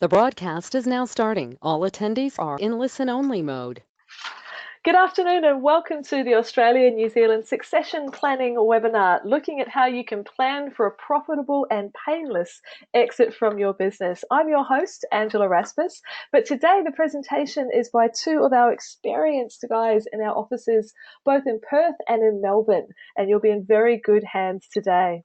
The broadcast is now starting. All attendees are in listen-only mode. Good afternoon and welcome to the Australia-New Zealand Succession Planning webinar, looking at how you can plan for a profitable and painless exit from your business. I'm your host, Angela Rasmus, but today the presentation is by two of our experienced guys in our offices, both in Perth and in Melbourne, and you'll be in very good hands today.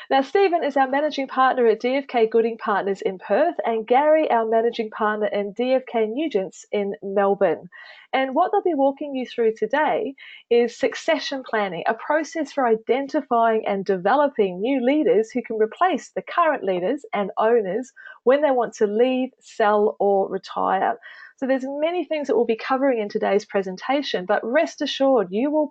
Now, Stephen is our managing partner at DFK Gooding Partners in Perth, and Gary, our managing partner in DFK Nugents in Melbourne. And what they'll be walking you through today is succession planning, a process for identifying and developing new leaders who can replace the current leaders and owners when they want to leave, sell, or retire. So there's many things that we'll be covering in today's presentation, but rest assured you will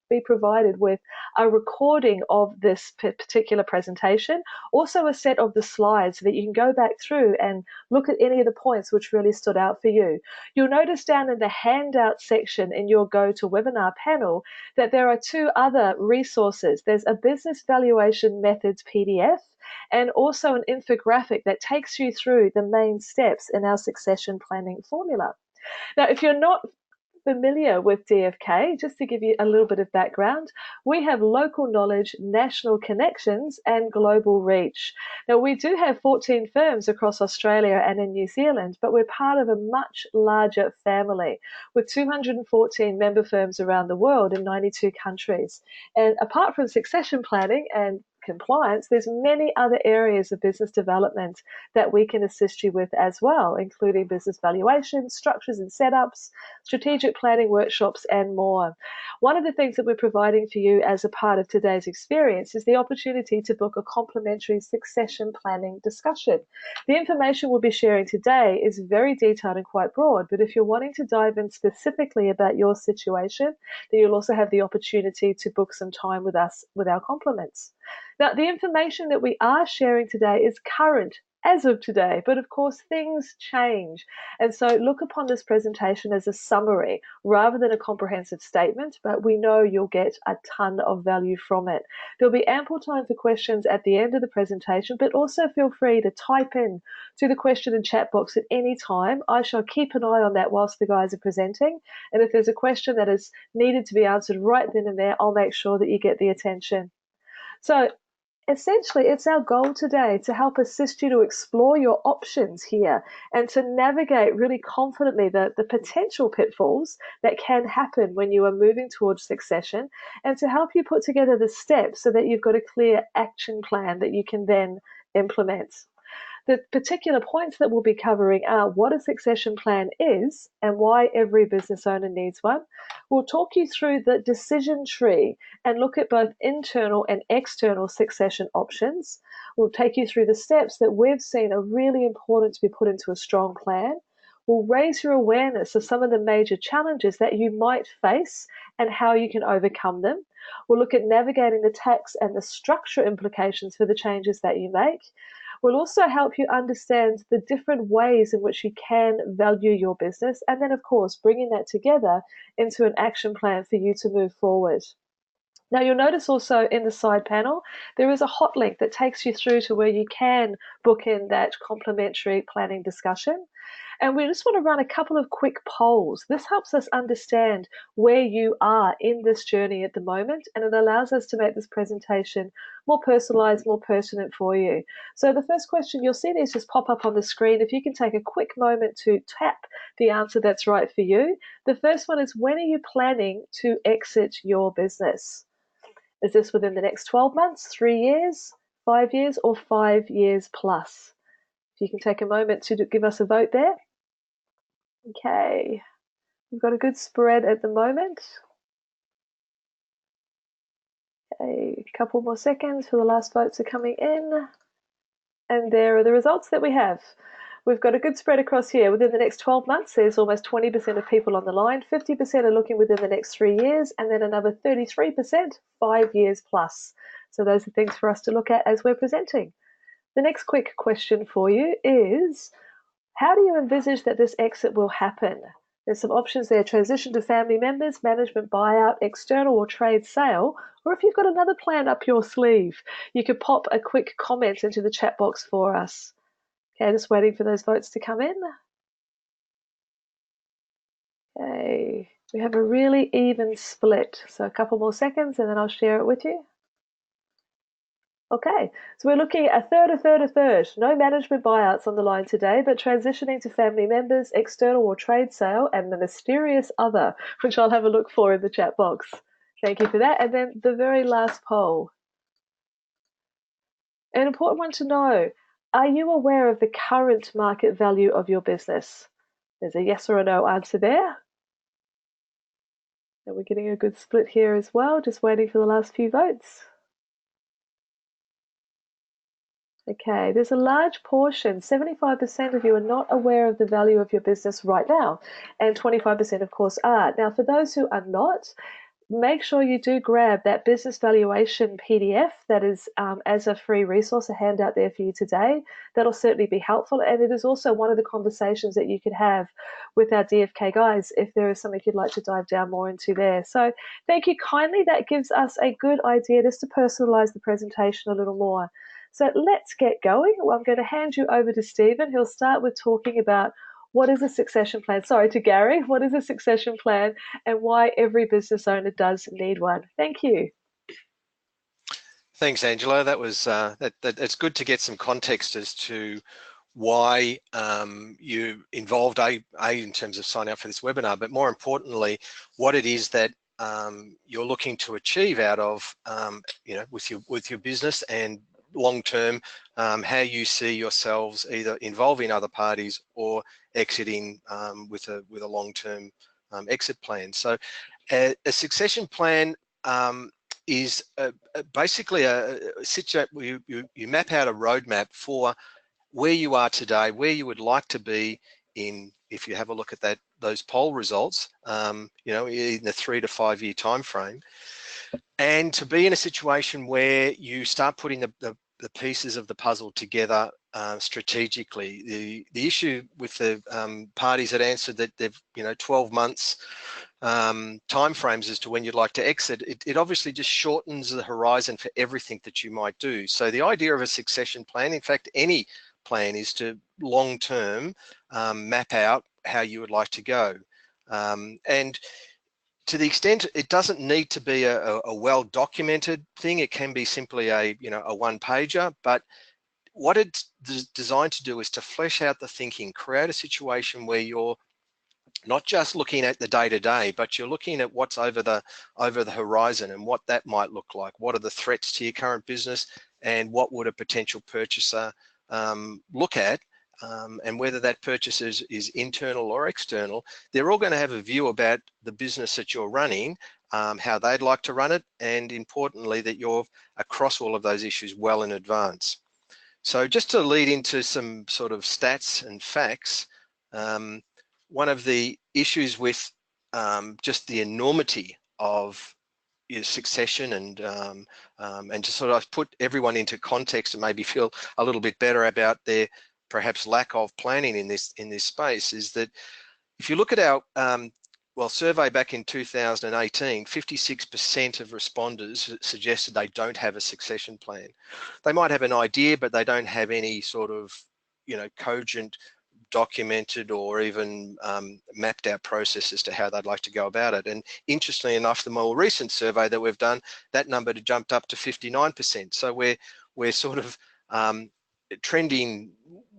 be provided with a recording of this particular presentation, also a set of the slides so that you can go back through and look at any of the points which really stood out for you. You'll notice down in the handout section in your GoToWebinar panel that there are two other resources. There's a business valuation methods PDF and also an infographic that takes you through the main steps in our succession planning formula. Now, if you're not familiar with DFK, just to give you a little bit of background, we have local knowledge, national connections, and global reach. Now, we do have 14 firms across Australia and in New Zealand, but we're part of a much larger family with 214 member firms around the world in 92 countries. And apart from succession planning and compliance, there's many other areas of business development that we can assist you with as well, including business valuation, structures and setups, strategic planning workshops, and more. One of the things that we're providing for you as a part of today's experience is the opportunity to book a complimentary succession planning discussion. The information we'll be sharing today is very detailed and quite broad, but if you're wanting to dive in specifically about your situation, then you'll also have the opportunity to book some time with us with our compliments. Now, the information that we are sharing today is current as of today, but of course things change. And so look upon this presentation as a summary rather than a comprehensive statement, but we know you'll get a ton of value from it. There'll be ample time for questions at the end of the presentation, but also feel free to type in to the question and chat box at any time. I shall keep an eye on that whilst the guys are presenting. And if there's a question that is needed to be answered right then and there, I'll make sure that you get the attention. So essentially, it's our goal today to help assist you to explore your options here and to navigate really confidently the potential pitfalls that can happen when you are moving towards succession, and to help you put together the steps so that you've got a clear action plan that you can then implement. The particular points that we'll be covering are what a succession plan is and why every business owner needs one. We'll talk you through the decision tree and look at both internal and external succession options. We'll take you through the steps that we've seen are really important to be put into a strong plan. We'll raise your awareness of some of the major challenges that you might face and how you can overcome them. We'll look at navigating the tax and the structure implications for the changes that you make. We'll also help you understand the different ways in which you can value your business, and then, of course, bringing that together into an action plan for you to move forward. Now, you'll notice also in the side panel, there is a hot link that takes you through to where you can book in that complimentary planning discussion. And we just want to run a couple of quick polls. This helps us understand where you are in this journey at the moment, and it allows us to make this presentation more personalized, more pertinent for you. So the first question, you'll see these just pop up on the screen. If you can take a quick moment to tap the answer that's right for you. The first one is, when are you planning to exit your business? Is this within the next 12 months, 3 years, 5 years, or 5 years plus? If you can take a moment to give us a vote there. Okay, we've got a good spread at the moment. Okay, a couple more seconds for the last votes are coming in. And there are the results that we have. We've got a good spread across here. Within the next 12 months, there's almost 20% of people on the line. 50% are looking within the next 3 years, and then another 33%, 5 years plus. So those are things for us to look at as we're presenting. The next quick question for you is, how do you envisage that this exit will happen? There's some options there: transition to family members, management buyout, external or trade sale, or if you've got another plan up your sleeve, you could pop a quick comment into the chat box for us. Okay, just waiting for those votes to come in. Okay, we have a really even split. So a couple more seconds and then I'll share it with you. Okay, so we're looking at a third, a third, a third. No management buyouts on the line today, but transitioning to family members, external or trade sale, and the mysterious other, which I'll have a look for in the chat box. Thank you for that. And then the very last poll. An important one to know. Are you aware of the current market value of your business? There's a yes or a no answer there. And we're getting a good split here as well, just waiting for the last few votes. Okay, there's a large portion, 75% of you are not aware of the value of your business right now, and 25% of course are. Now, for those who are not, make sure you do grab that business valuation PDF that is as a free resource, a handout there for you today. That'll certainly be helpful, and it is also one of the conversations that you could have with our DFK guys if there is something you'd like to dive down more into there. So thank you kindly. That gives us a good idea just to personalize the presentation a little more. So let's get going. Well, I'm going to hand you over to Stephen. He'll start with talking about what is a succession plan. Sorry, to Gary. What is a succession plan and why every business owner does need one? Thank you. Thanks, Angela. That was it's good to get some context as to why you involved in terms of signing up for this webinar, but more importantly, what it is that you're looking to achieve out of with your business, and long term, how you see yourselves either involving other parties or exiting with a long term exit plan. So a succession plan is basically a situation you map out a roadmap for where you are today, where you would like to be in, if you have a look at those poll results, in the 3 to 5 year time frame, and to be in a situation where you start putting the pieces of the puzzle together strategically. The issue with the parties that answered that they've 12 months time frames as to when you'd like to exit, it obviously just shortens the horizon for everything that you might do. So the idea of a succession plan, in fact any plan, is to long term map out how you would like to go, and to the extent it doesn't need to be a well documented thing. It can be simply a one pager, but what it's designed to do is to flesh out the thinking, create a situation where you're not just looking at the day-to-day, but you're looking at what's over the horizon and what that might look like. What are the threats to your current business, and what would a potential purchaser look at, and whether that purchase is internal or external. They're all going to have a view about the business that you're running, how they'd like to run it, and importantly that you're across all of those issues well in advance. So just to lead into some sort of stats and facts, one of the issues with just the enormity of succession and to sort of put everyone into context and maybe feel a little bit better about their perhaps lack of planning in this space, is that if you look at our survey back in 2018, 56% of responders suggested they don't have a succession plan. They might have an idea, but they don't have any sort of cogent, documented, or even mapped out process as to how they'd like to go about it. And interestingly enough, the more recent survey that we've done, that number jumped up to 59%. So we're sort of trending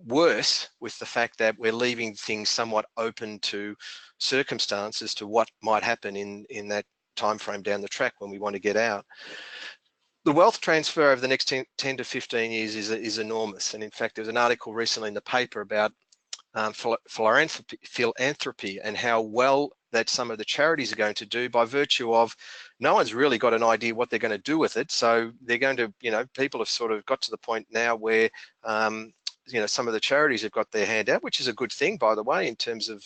worse with the fact that we're leaving things somewhat open to circumstances to what might happen in that time frame down the track when we want to get out. The wealth transfer over the next 10 to 15 years is enormous. And in fact, there was an article recently in the paper about philanthropy and how well that some of the charities are going to do by virtue of no one's really got an idea what they're going to do with it. So they're going to, people have sort of got to the point now where, some of the charities have got their hand out, which is a good thing, by the way, in terms of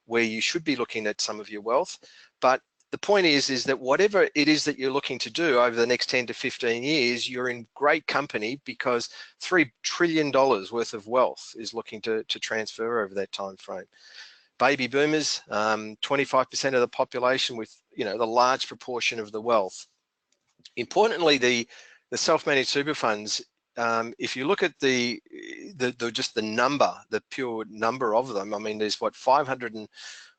where you should be looking at some of your wealth. But the point is that whatever it is that you're looking to do over the next 10 to 15 years, you're in great company, because $3 trillion worth of wealth is looking to transfer over that time frame. Baby boomers, 25% of the population with, the large proportion of the wealth. Importantly, the self-managed super funds if you look at just the pure number of them, I mean, there's what,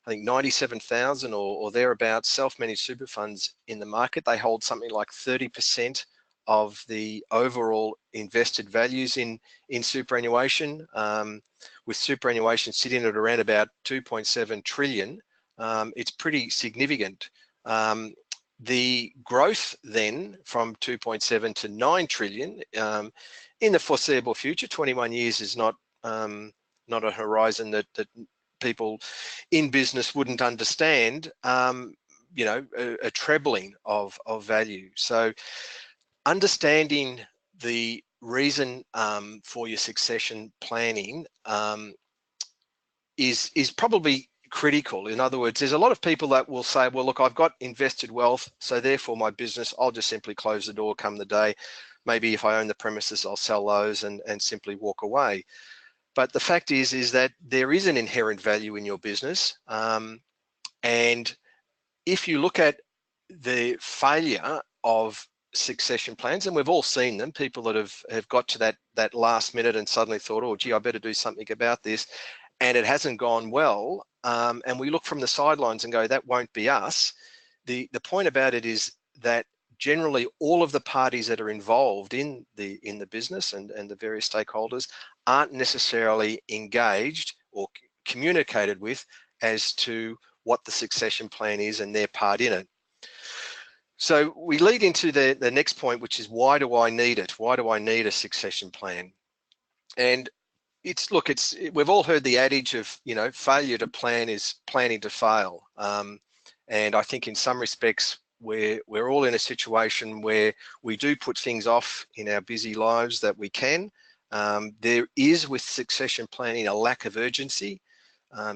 97,000 or thereabouts self-managed super funds in the market. They hold something like 30% of the overall invested values in superannuation, with superannuation sitting at around about 2.7 trillion. It's pretty significant. The growth then from 2.7 to 9 trillion in the foreseeable future, 21 years is not a horizon that people in business wouldn't understand, you know, a trebling of value. So understanding the reason for your succession planning is probably critical. In other words, there's a lot of people that will say, well, look, I've got invested wealth, so therefore my business, I'll just simply close the door come the day. Maybe if I own the premises, I'll sell those and simply walk away. But the fact is that there is an inherent value in your business. And if you look at the failure of succession plans, and we've all seen them, people that have got to that last minute and suddenly thought, oh, gee, I better do something about this, and it hasn't gone well, and we look from the sidelines and go, that won't be us. The point about it is that generally all of the parties that are involved in the business and the various stakeholders aren't necessarily engaged or communicated with as to what the succession plan is and their part in it. So we lead into the next point, which is, why do I need it? Why do I need a succession plan? And we've all heard the adage of, you know, failure to plan is planning to fail. And I think in some respects, we're all in a situation where we do put things off in our busy lives that we can. There is, with succession planning, a lack of urgency.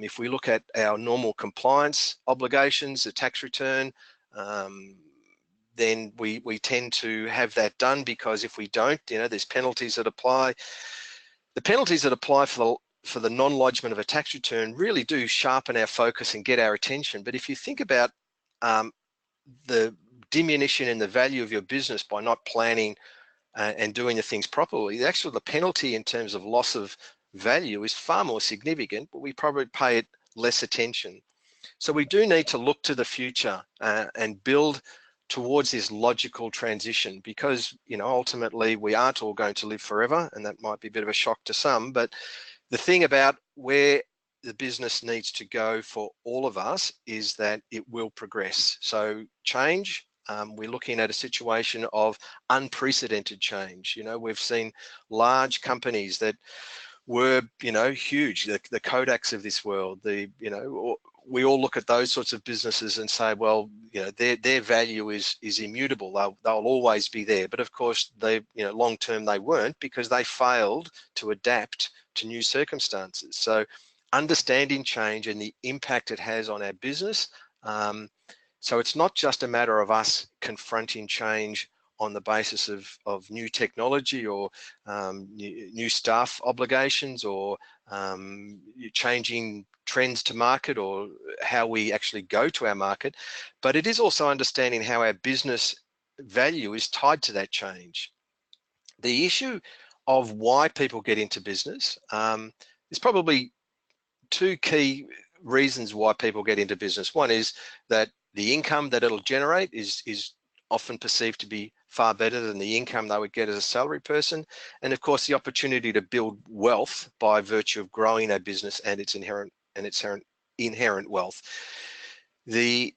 If we look at our normal compliance obligations, the tax return, then we tend to have that done, because if we don't, you know, there's penalties that apply. The penalties that apply for the non-lodgement of a tax return really do sharpen our focus and get our attention. But if you think about the diminution in the value of your business by not planning and doing the things properly, the penalty in terms of loss of value is far more significant, but we probably pay it less attention. So we do need to look to the future and build towards this logical transition, because, you know, ultimately we aren't all going to live forever, and that might be a bit of a shock to some. But the thing about where the business needs to go for all of us is that it will progress. So change, we're looking at a situation of unprecedented change. You know, we've seen large companies that were, you know, huge, the Kodaks of this world, you know, we all look at those sorts of businesses and say, well, you know, their value is immutable. They'll always be there. But of course, you know, long term they weren't, because they failed to adapt to new circumstances. So understanding change and the impact it has on our business. So it's not just a matter of us confronting change on the basis of new technology or new staff obligations or changing trends to market or how we actually go to our market, but it is also understanding how our business value is tied to that change. The issue of why people get into business, there's probably two key reasons why people get into business. One is that the income that it'll generate is often perceived to be far better than the income they would get as a salary person. And of course, the opportunity to build wealth by virtue of growing a business and its inherent wealth. The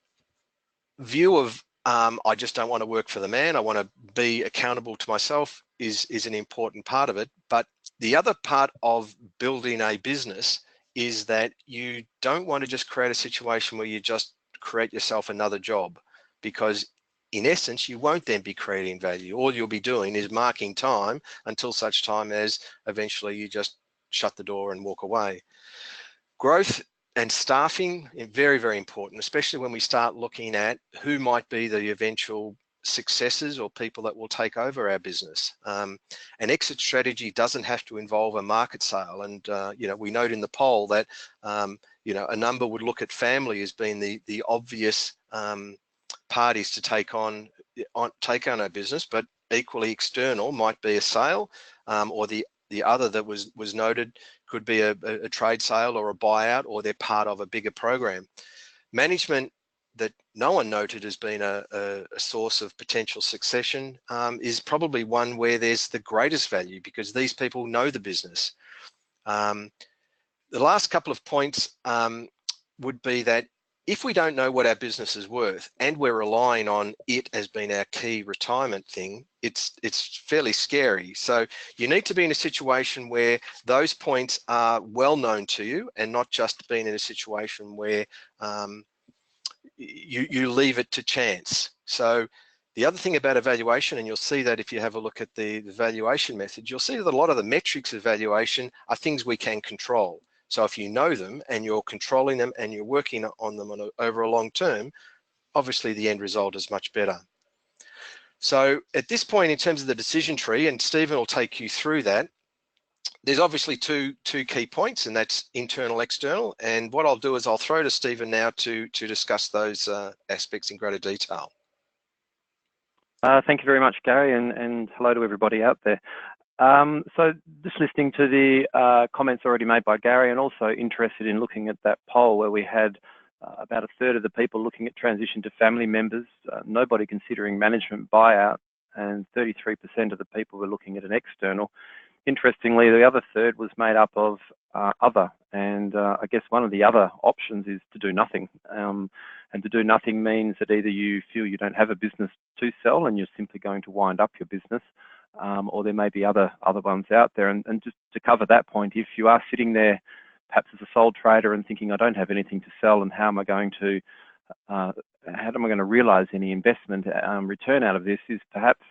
view of I just don't want to work for the man, I want to be accountable to myself is an important part of it. But the other part of building a business is that you don't want to just create a situation where you just create yourself another job, because in essence, you won't then be creating value. All you'll be doing is marking time until such time as eventually you just shut the door and walk away. Growth and staffing are very, very important, especially when we start looking at who might be the eventual successors or people that will take over our business. An exit strategy doesn't have to involve a market sale. And, you know, we note in the poll that, you know, a number would look at family as being the obvious parties to take on our business, but equally external might be a sale, or the other that was noted could be a trade sale or a buyout, or they're part of a bigger program. Management that no one noted as being a source of potential succession is probably one where there's the greatest value, because these people know the business. The last couple of points would be that if we don't know what our business is worth and we're relying on it as being our key retirement thing, it's fairly scary. So you need to be in a situation where those points are well known to you, and not just being in a situation where you leave it to chance. So the other thing about evaluation, and you'll see that if you have a look at the valuation method, you'll see that a lot of the metrics of valuation are things we can control. So if you know them and you're controlling them and you're working on them over a long term, obviously the end result is much better. So at this point, in terms of the decision tree, and Stephen will take you through that, there's obviously two key points, and that's internal, external. And what I'll do is I'll throw to Stephen now to discuss those aspects in greater detail. Thank you very much, Gary, and hello to everybody out there. So just listening to the comments already made by Gary, and also interested in looking at that poll where we had about a third of the people looking at transition to family members, nobody considering management buyout, and 33% of the people were looking at an external. Interestingly, the other third was made up of other, and I guess one of the other options is to do nothing. And to do nothing means that either you feel you don't have a business to sell and you're simply going to wind up your business, or there may be other ones out there. And just to cover that point, if you are sitting there perhaps as a sole trader and thinking, I don't have anything to sell, and how am I going to realize any investment return out of this, is perhaps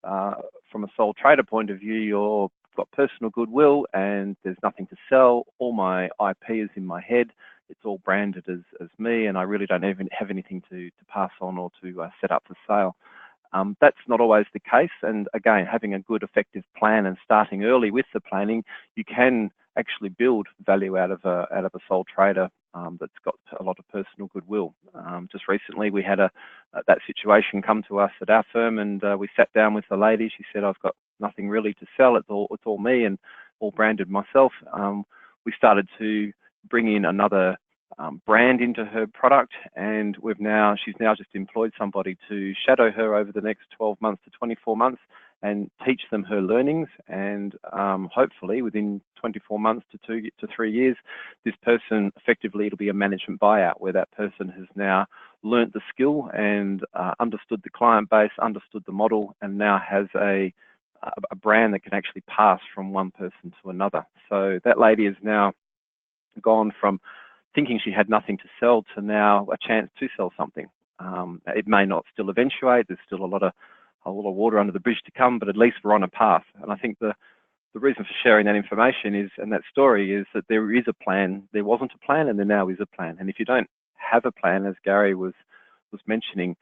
from a sole trader point of view, you've got personal goodwill and there's nothing to sell. All my IP is in my head. It's all branded as me, and I really don't even have anything to pass on or to set up for sale. That's not always the case, and again, having a good effective plan and starting early with the planning, you can actually build value out of a sole trader that's got a lot of personal goodwill. Just recently we had that situation come to us at our firm, and we sat down with the lady. She said, I've got nothing really to sell, it's all me and all branded myself. We started to bring in another brand into her product, and she's now just employed somebody to shadow her over the next 12 months to 24 months and teach them her learnings, and hopefully within 24 months to 2 to 3 years, this person, effectively it'll be a management buyout where that person has now learnt the skill and understood the client base, understood the model, and now has a brand that can actually pass from one person to another. So that lady has now gone from thinking she had nothing to sell to now a chance to sell something. It may not still eventuate. There's still a lot of water under the bridge to come, but at least we're on a path. And I think the reason for sharing that information is, and that story is, that there is a plan. There wasn't a plan, and there now is a plan. And if you don't have a plan, as Gary was mentioning,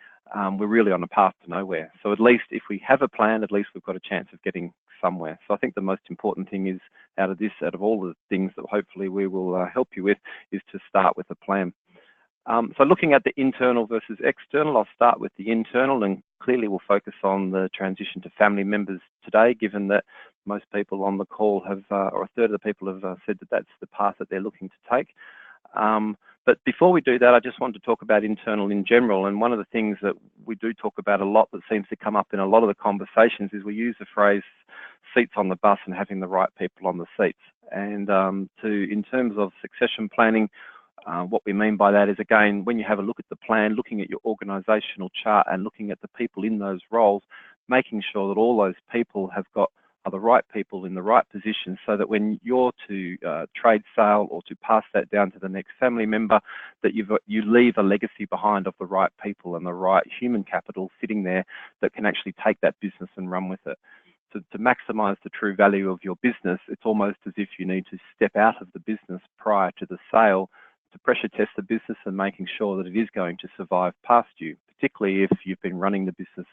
we're really on a path to nowhere. So at least if we have a plan, at least we've got a chance of getting somewhere. So I think the most important thing is, out of all the things that hopefully we will help you with, is to start with a plan. So looking at the internal versus external, I'll start with the internal, and clearly we'll focus on the transition to family members today, given that most people on the call have, or a third of the people have said that that's the path that they're looking to take. But before we do that, I just want to talk about internal in general. And one of the things that we do talk about a lot that seems to come up in a lot of the conversations is we use the phrase seats on the bus and having the right people on the seats. And in terms of succession planning, what we mean by that is, again, when you have a look at the plan, looking at your organisational chart and looking at the people in those roles, making sure that all those people are the right people in the right position, so that when you're to trade sale or to pass that down to the next family member, that you leave a legacy behind of the right people and the right human capital sitting there that can actually take that business and run with it. To maximise the true value of your business, it's almost as if you need to step out of the business prior to the sale to pressure test the business and making sure that it is going to survive past you, particularly if you've been running the business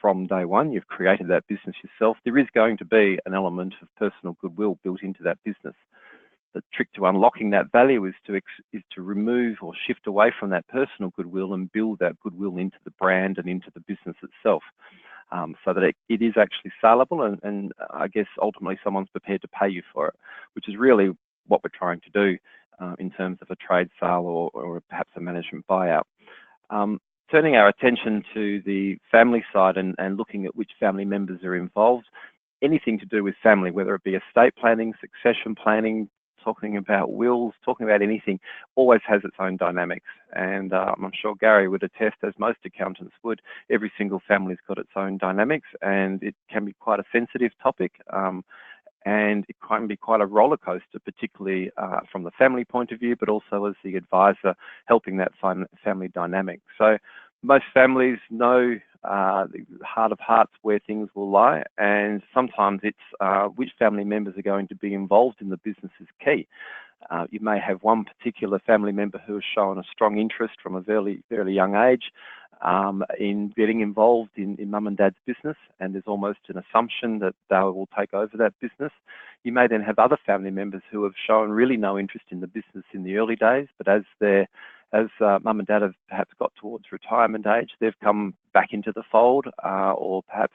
from day one, you've created that business yourself. There is going to be an element of personal goodwill built into that business. The trick to unlocking that value is to remove or shift away from that personal goodwill and build that goodwill into the brand and into the business itself. so that it is actually saleable, and I guess ultimately someone's prepared to pay you for it, which is really what we're trying to do in terms of a trade sale or perhaps a management buyout. Turning our attention to the family side and looking at which family members are involved, anything to do with family, whether it be estate planning, succession planning, talking about wills, talking about anything, always has its own dynamics. And I'm sure Gary would attest, as most accountants would, every single family's got its own dynamics, and it can be quite a sensitive topic. And it can be quite a roller coaster, particularly from the family point of view, but also as the advisor helping that family dynamic. So most families know the heart of hearts where things will lie, and sometimes it's which family members are going to be involved in the business is key. You may have one particular family member who has shown a strong interest from a very, very young age in getting involved in mum and dad's business, and there's almost an assumption that they will take over that business. You may then have other family members who have shown really no interest in the business in the early days, but as mum and dad have perhaps got towards retirement age, they've come back into the fold, or perhaps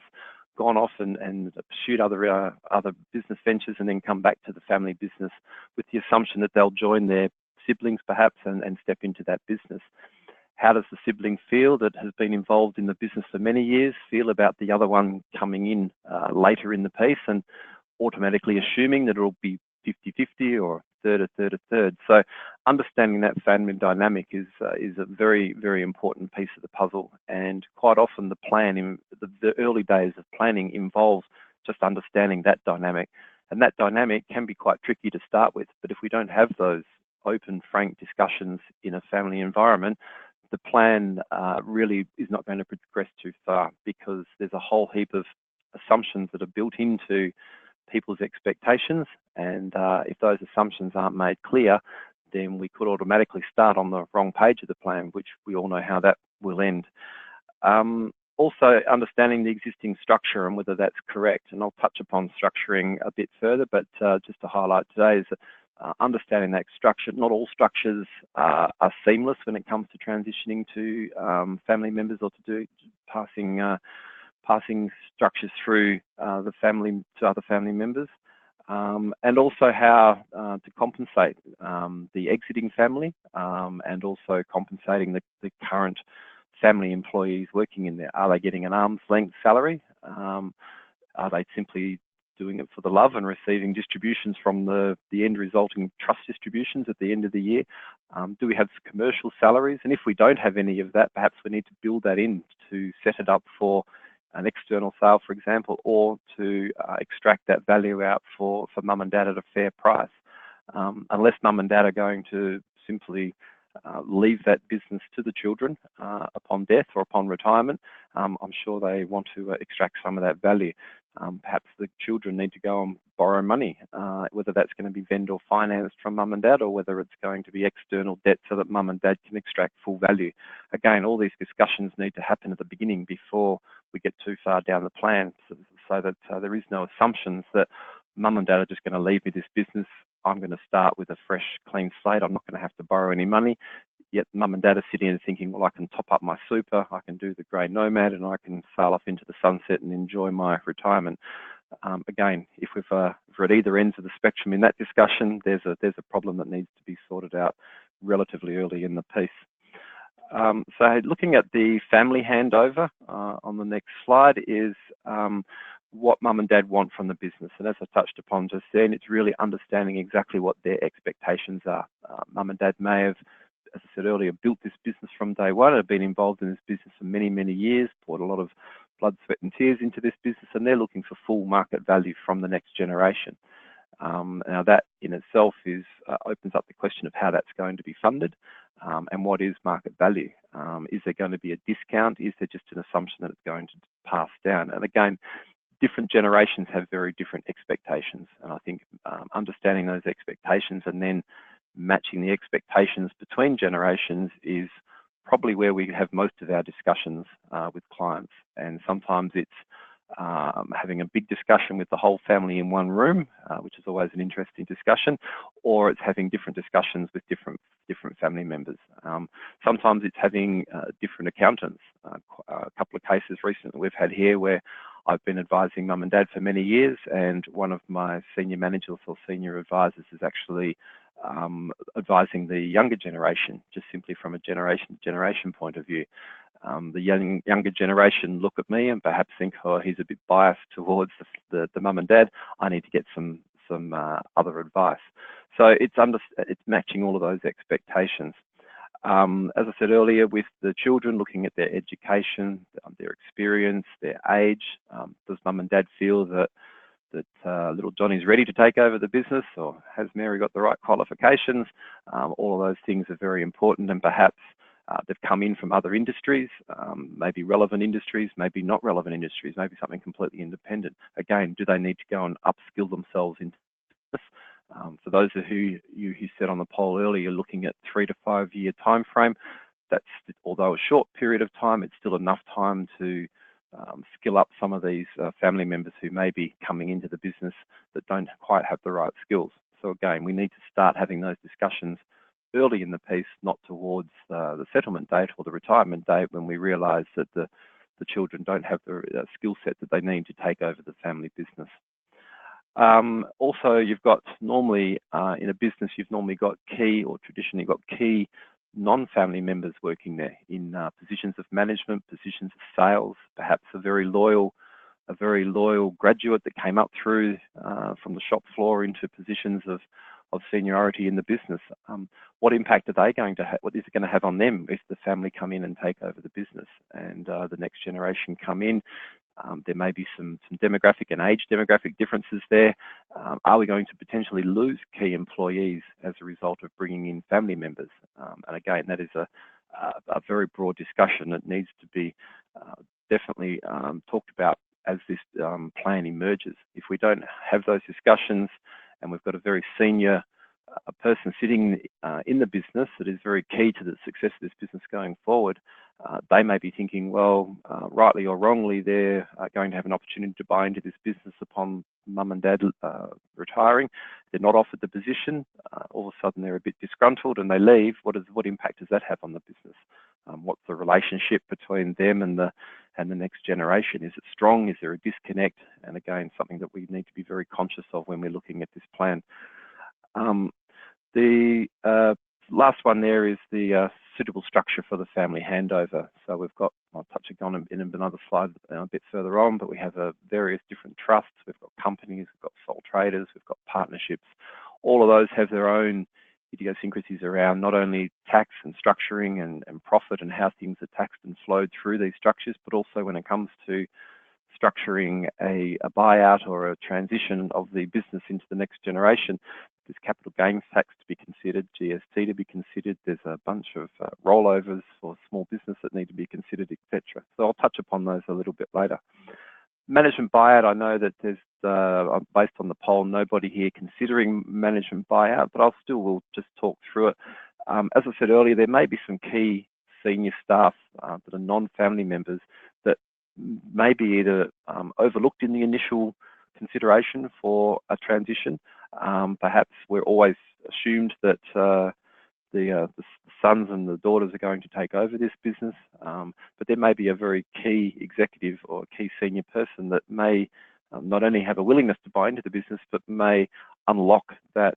gone off and pursued other business ventures and then come back to the family business with the assumption that they'll join their siblings perhaps and step into that business. How does the sibling feel that has been involved in the business for many years feel about the other one coming in later in the piece and automatically assuming that it'll be 50-50 or a third? So understanding that family dynamic is a very, very important piece of the puzzle, and quite often the plan in the early days of planning involves just understanding that dynamic, and that dynamic can be quite tricky to start with, but if we don't have those open, frank discussions in a family environment, the plan really is not going to progress too far, because there's a whole heap of assumptions that are built into people's expectations, and if those assumptions aren't made clear, then we could automatically start on the wrong page of the plan, which we all know how that will end. Also, understanding the existing structure and whether that's correct, and I'll touch upon structuring a bit further, but just to highlight today is that understanding that structure, not all structures are seamless when it comes to transitioning to family members or to do passing structures through the family to other family members, and also how to compensate the exiting family, and also compensating the current family employees working in there. Are they getting an arm's length salary? Are they simply doing it for the love and receiving distributions from the end resulting trust distributions at the end of the year? Do we have commercial salaries? And if we don't have any of that, perhaps we need to build that in to set it up for an external sale, for example, or to extract that value out for mum and dad at a fair price. Unless mum and dad are going to simply leave that business to the children upon death or upon retirement, I'm sure they want to extract some of that value. Perhaps the children need to go and borrow money, whether that's going to be vendor financed from mum and dad, or whether it's going to be external debt so that mum and dad can extract full value. Again, all these discussions need to happen at the beginning before we get too far down the plan, so that there is no assumptions that mum and dad are just going to leave me this business. I'm going to start with a fresh, clean slate. I'm not going to have to borrow any money. Yet mum and dad are sitting and thinking, well, I can top up my super, I can do the grey nomad, and I can sail off into the sunset and enjoy my retirement. Again, if we're at either ends of the spectrum in that discussion, there's a problem that needs to be sorted out relatively early in the piece. So looking at the family handover on the next slide is what mum and dad want from the business. And as I touched upon just then, it's really understanding exactly what their expectations are. Mum and dad may have, as I said earlier, built this business from day one, have been involved in this business for many, many years, poured a lot of blood, sweat and tears into this business, and they're looking for full market value from the next generation. Now that in itself opens up the question of how that's going to be funded, and what is market value. Is there going to be a discount? Is there just an assumption that it's going to pass down? And again, different generations have very different expectations, and I think understanding those expectations and then matching the expectations between generations is probably where we have most of our discussions with clients. And sometimes it's having a big discussion with the whole family in one room, which is always an interesting discussion, or it's having different discussions with different family members. Sometimes it's having different accountants. A couple of cases recently we've had here where I've been advising mum and dad for many years, and one of my senior managers or senior advisors is actually advising the younger generation, just simply from a generation point of view. The younger generation look at me and perhaps think, oh, he's a bit biased towards the mum and dad. I need to get some other advice. So it's matching all of those expectations. As I said earlier, with the children, looking at their education, their experience, their age. Does mum and dad feel that little Johnny's ready to take over the business, or has Mary got the right qualifications? All of those things are very important, and perhaps they've come in from other industries, maybe relevant industries, maybe not relevant industries, maybe something completely independent. Again, do they need to go and upskill themselves into this? For those of who said on the poll earlier, looking at 3 to 5 year time frame, that's, although a short period of time, it's still enough time to skill up some of these family members who may be coming into the business that don't quite have the right skills. So again, we need to start having those discussions early in the piece, not towards the settlement date or the retirement date when we realise that the children don't have the skill set that they need to take over the family business. Also, you've got normally in a business, you've normally got key, or traditionally got key non-family members working there in positions of management, positions of sales, perhaps a very loyal graduate that came up through from the shop floor into positions of seniority in the business. What impact are they going to have? What is it going to have on them if the family come in and take over the business and the next generation come in? There may be some demographic and age demographic differences there. Are we going to potentially lose key employees as a result of bringing in family members? And again, that is a very broad discussion that needs to be definitely talked about as this plan emerges. If we don't have those discussions and we've got a very senior person sitting in the business that is very key to the success of this business going forward, they may be thinking, well, rightly or wrongly, they're going to have an opportunity to buy into this business upon mum and dad retiring. They're not offered the position. All of a sudden, they're a bit disgruntled and they leave. What impact does that have on the business? What's the relationship between them and the next generation? Is it strong? Is there a disconnect? And again, something that we need to be very conscious of when we're looking at this plan. The last one there is the suitable structure for the family handover. So we've got, I'll touch on it in another slide a bit further on, but we have various different trusts. We've got companies, we've got sole traders, we've got partnerships. All of those have their own idiosyncrasies around not only tax and structuring and profit and how things are taxed and flowed through these structures, but also when it comes to structuring a buyout or a transition of the business into the next generation. There's capital gains tax to be considered, GST to be considered. There's a bunch of rollovers for small business that need to be considered, etc. So I'll touch upon those a little bit later. Management buyout, I know that there's, based on the poll, nobody here considering management buyout, but I'll still will just talk through it. As I said earlier, there may be some key senior staff that are non-family members that may be either overlooked in the initial consideration for a transition. Perhaps we're always assumed that the sons and the daughters are going to take over this business, but there may be a very key executive or a key senior person that may not only have a willingness to buy into the business, but may unlock that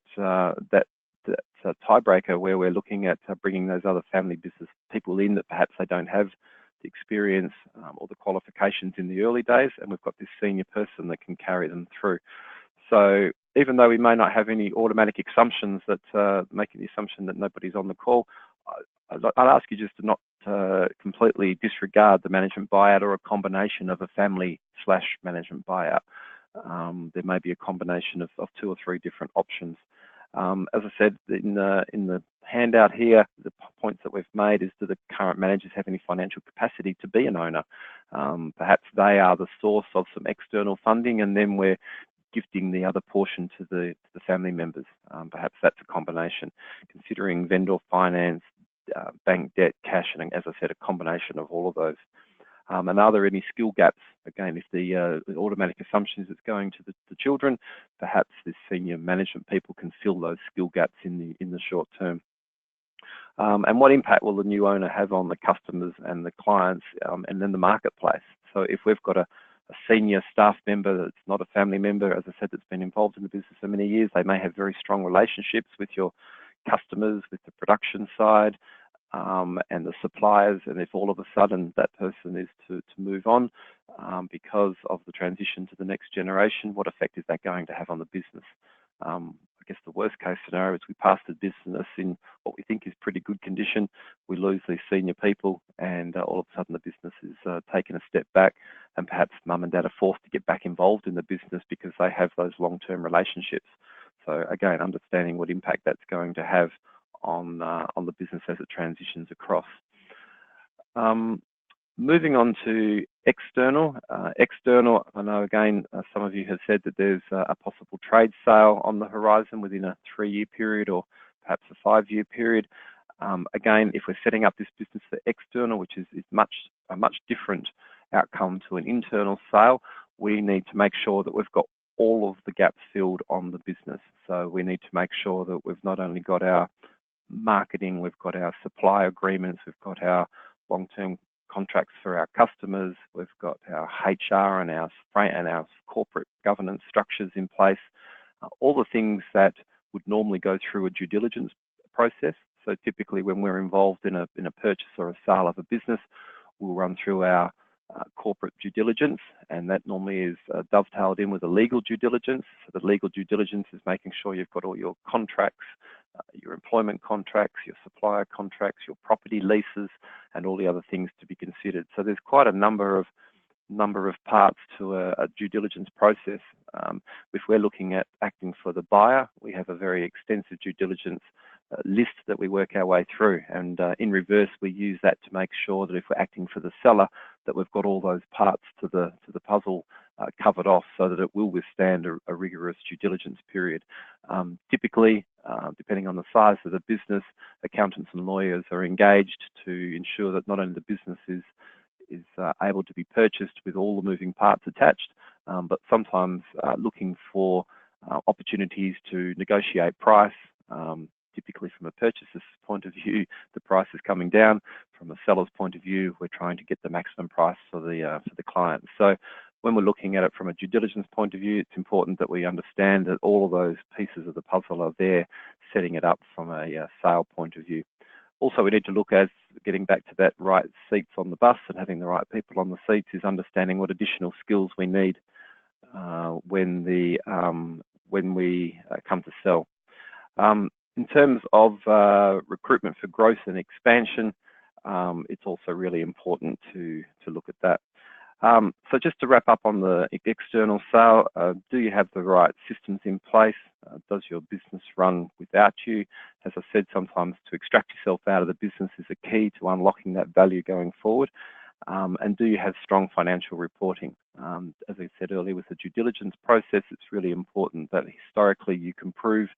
tiebreaker where we're looking at bringing those other family business people in that perhaps they don't have the experience or the qualifications in the early days, and we've got this senior person that can carry them through. So even though we may not have any automatic assumptions that making the assumption that nobody's on the call, I'd ask you just to not completely disregard the management buyout or a combination of a family/management buyout. There may be a combination of 2 or 3 different options. As I said in the handout here, the points that we've made is, do the current managers have any financial capacity to be an owner? Perhaps they are the source of some external funding, and then we're gifting the other portion to the family members. Perhaps that's a combination. Considering vendor finance, bank debt, cash, and as I said, a combination of all of those. And are there any skill gaps? Again, if the automatic assumption is it's going to the children, perhaps the senior management people can fill those skill gaps in the short term. And what impact will the new owner have on the customers and the clients and then the marketplace? So if we've got a senior staff member that's not a family member, as I said, that's been involved in the business for many years, they may have very strong relationships with your customers, with the production side, and the suppliers. And if all of a sudden that person is to move on because of the transition to the next generation, what effect is that going to have on the business? I guess the worst case scenario is we pass the business in what we think is pretty good condition. We lose these senior people, and all of a sudden the business is taking a step back, and perhaps mum and dad are forced to get back involved in the business because they have those long-term relationships. So again, understanding what impact that's going to have on the business as it transitions across. Moving on to external. External, I know again, some of you have said that there's a possible trade sale on the horizon within a 3-year period or perhaps a 5-year period. Again, if we're setting up this business for external, which is a much different outcome to an internal sale, we need to make sure that we've got all of the gaps filled on the business. So we need to make sure that we've not only got our marketing, we've got our supply agreements, we've got our long-term contracts for our customers, we've got our HR and our corporate governance structures in place, all the things that would normally go through a due diligence process. So typically when we're involved in a purchase or a sale of a business, we'll run through our corporate due diligence, and that normally is dovetailed in with a legal due diligence. So the legal due diligence is making sure you've got all your contracts, your employment contracts, your supplier contracts, your property leases, and all the other things to be considered. So there's quite a number of parts to a due diligence process. If we're looking at acting for the buyer, we have a very extensive due diligence list that we work our way through, and in reverse we use that to make sure that if we're acting for the seller, that we've got all those parts to the puzzle covered off so that it will withstand a rigorous due diligence period. Typically, depending on the size of the business, accountants and lawyers are engaged to ensure that not only the business is able to be purchased with all the moving parts attached, but sometimes looking for opportunities to negotiate price. Typically from a purchaser's point of view, the price is coming down. From a seller's point of view, we're trying to get the maximum price for the client. So when we're looking at it from a due diligence point of view, it's important that we understand that all of those pieces of the puzzle are there, setting it up from a sale point of view. Also, we need to look at, getting back to that right seats on the bus and having the right people on the seats, is understanding what additional skills we need when we come to sell. In terms of recruitment for growth and expansion, it's also really important to look at that. So just to wrap up on the external sale, do you have the right systems in place? Does your business run without you? As I said, sometimes to extract yourself out of the business is a key to unlocking that value going forward. And do you have strong financial reporting? As I said earlier, with the due diligence process, it's really important that historically you can prove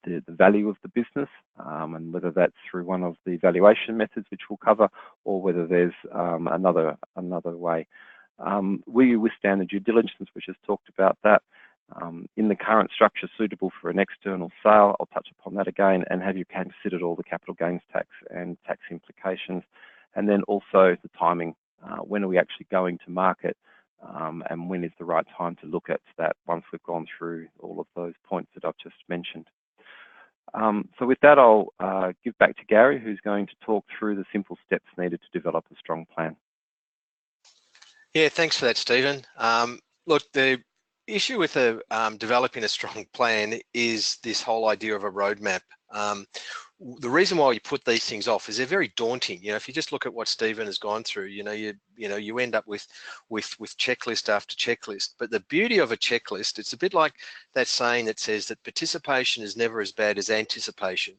the value of the business, and whether that's through one of the valuation methods, which we'll cover, or whether there's another way. Will you withstand the due diligence, which has talked about that? In the current structure suitable for an external sale, I'll touch upon that again, and have you considered all the capital gains tax and tax implications? And then also the timing, when are we actually going to market, and when is the right time to look at that once we've gone through all of those points that I've just mentioned. So with that, I'll give back to Gary, who's going to talk through the simple steps needed to develop a strong plan. Yeah, thanks for that, Stephen. Look, the issue with developing a strong plan is this whole idea of a roadmap. The reason why you put these things off is they're very daunting. You know, if you just look at what Stephen has gone through, you end up with checklist after checklist. But the beauty of a checklist, it's a bit like that saying that says that participation is never as bad as anticipation.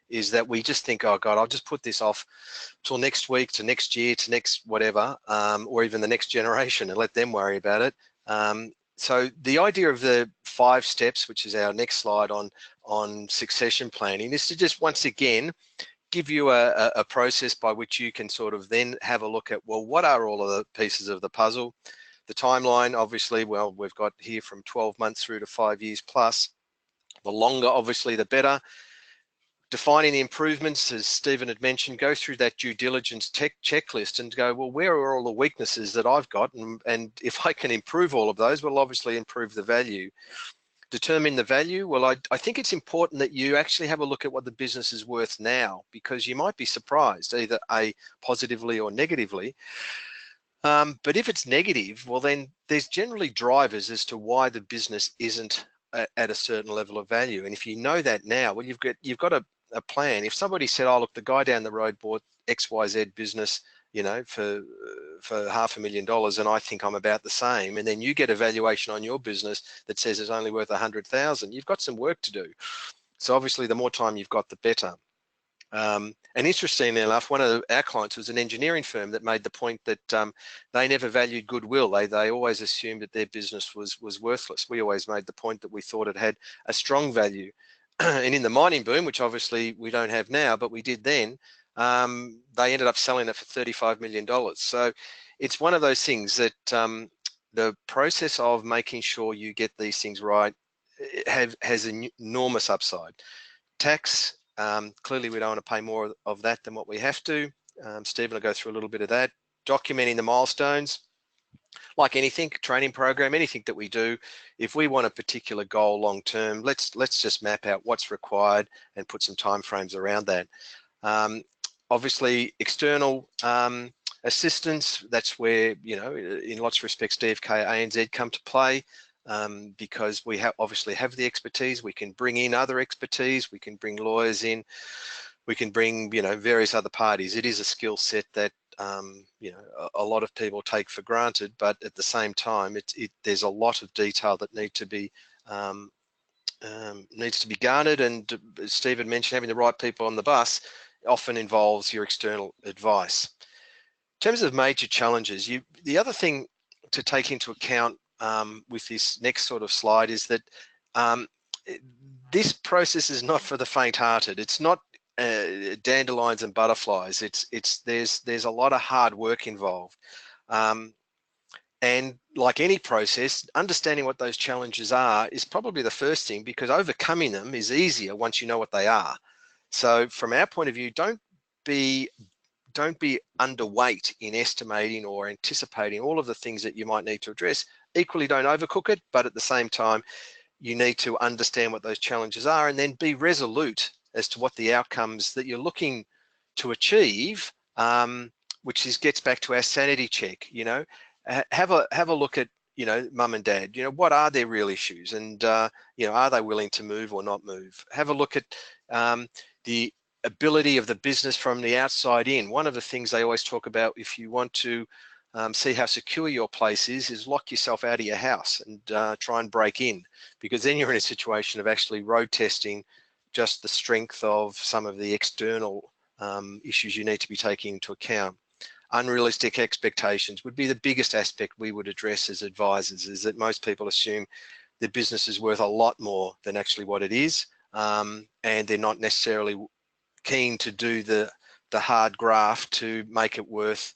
Is that we just think, oh God, I'll just put this off till next week, to next year, to next whatever, or even the next generation, and let them worry about it. So the idea of the 5 steps, which is our next slide on succession planning, is to just once again give you a process by which you can sort of then have a look at, well, what are all of the pieces of the puzzle? The timeline, obviously, well, we've got here from 12 months through to 5 years plus. The longer, obviously, the better. Defining the improvements, as Stephen had mentioned, go through that due diligence checklist and go, well, where are all the weaknesses that I've got? And if I can improve all of those, we'll obviously improve the value. Determine the value. Well, I think it's important that you actually have a look at what the business is worth now, because you might be surprised, either positively or negatively. But if it's negative, well, then there's generally drivers as to why the business isn't at a certain level of value. And if you know that now, well, you've got a plan. If somebody said, oh, look, the guy down the road bought XYZ business, you know, for $500,000, and I think I'm about the same, and then you get a valuation on your business that says it's only worth 100,000, you've got some work to do. So obviously the more time you've got, the better. And interestingly enough, one of our clients was an engineering firm that made the point that they never valued goodwill. They always assumed that their business was worthless. We always made the point that we thought it had a strong value. And in the mining boom, which obviously we don't have now, but we did then, they ended up selling it for $35 million. So it's one of those things that the process of making sure you get these things right has an enormous upside. Tax, clearly we don't want to pay more of that than what we have to. Stephen will go through a little bit of that. Documenting the milestones. Like anything, training program, anything that we do, if we want a particular goal long term, let's just map out what's required and put some timeframes around that. Obviously, external assistance, that's where, you know, in lots of respects, DFKANZ come to play, because we obviously have the expertise. We can bring in other expertise, we can bring lawyers in, we can bring, you know, various other parties. It is a skill set that you know, a lot of people take for granted, but at the same time, there's a lot of detail that needs to be garnered. And as Stephen mentioned, having the right people on the bus often involves your external advice. In terms of major challenges, the other thing to take into account with this next sort of slide is that this process is not for the faint-hearted. It's not dandelions and butterflies. There's a lot of hard work involved, and like any process, understanding what those challenges are is probably the first thing, because overcoming them is easier once you know what they are. So from our point of view, don't be underweight in estimating or anticipating all of the things that you might need to address. Equally, don't overcook it, but at the same time, you need to understand what those challenges are and then be resolute as to what the outcomes that you're looking to achieve, which gets back to our sanity check. You know, have a look at, you know, mum and dad, you know, what are their real issues, and you know, are they willing to move or not move? Have a look at the ability of the business from the outside in. One of the things they always talk about, if you want to see how secure your place is lock yourself out of your house and try and break in, because then you're in a situation of actually road testing just the strength of some of the external issues you need to be taking into account. Unrealistic expectations would be the biggest aspect we would address as advisors, is that most people assume their business is worth a lot more than actually what it is, and they're not necessarily keen to do the hard graft to make it worth,